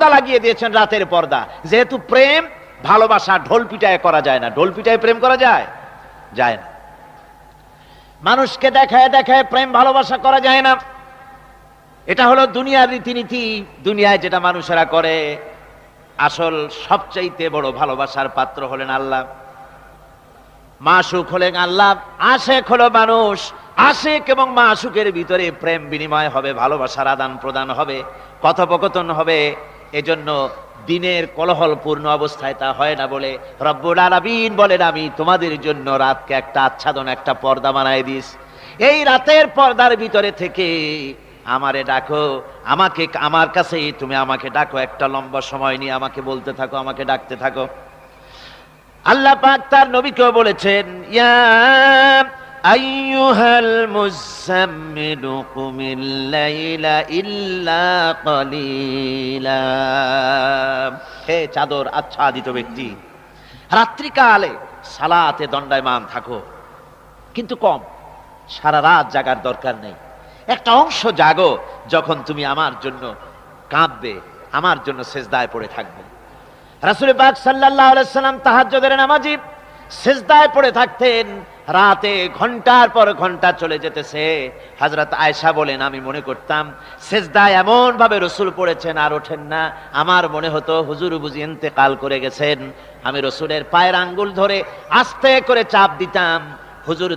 পর্দা লাগিয়ে দিয়েছেন, রাতের পর্দা। যেহেতু প্রেম ভালোবাসা ঢোল পিটায় করা যায় না। ঢোল পিটায় প্রেম করা যায়? যায় না। মানুষকে দেখায় দেখায় প্রেম ভালোবাসা করা যায় না। এটা হলো দুনিয়ার রীতিনীতি। দুনিয়ায় যেটা মানুষেরা করে, আসল সবচাইতে বড় ভালোবাসার পাত্র হলেন আল্লাহ, মাশুক হলেন আল্লাহ, আশেক হলো মানুষ। আশেক এবং মাশুকের ভিতরে প্রেম বিনিময় হবে, ভালোবাসার আদান প্রদান হবে, কথোপকথন হবে। এজন্য দিনের কোলাহলপূর্ণ অবস্থায় তা হয় না বলে রব্বুল আলামিন বলেন, আমি তোমাদের জন্য রাতকে একটা আচ্ছাদন, একটা পর্দা বানায় দিস। এই রাতের পর্দার ভিতরে থেকে আমারে ডাকো, আমাকে, আমার কাছেই তুমি আমাকে ডাকো। একটা লম্বা সময় নিয়ে আমাকে বলতে থাকো, আমাকে ডাকতে থাকো। আল্লাহ পাক তার নবীকেও বলেছেন, ইয়া আইয়ুহাল মুযাম্মিলু কুমিল লাইলা ইল্লা কালিলা। হে চাদর আচ্ছাদিত ব্যক্তি, রাত্রিকালে সালাতে দণ্ডায়মান থাকো, কিন্তু কম। সারা রাত জাগার দরকার নেই, একটা অংশ জাগো। যখন তুমি আমার জন্য কাঁদবে, আমার জন্য সিজদায় পড়ে থাকবে। রাসূল পাক সাল্লাল্লাহু আলাইহি সাল্লাম তাহাজ্জুদের নামাজি সিজদায় পড়ে থাকতেন। রাতে ঘন্টার পর ঘন্টা চলে যেতেছে। হযরত আয়েশা বলেন, আমি মনে করতাম সিজদায় এমন ভাবে রাসূল পড়েছেন আর ওঠেন না, আমার মনে হতো হুজুর বুঝি ইন্তেকাল করে গেছেন। আমি রাসূলের পায়ের আঙ্গুল ধরে আস্তে করে চাপ দিতাম, হুজুর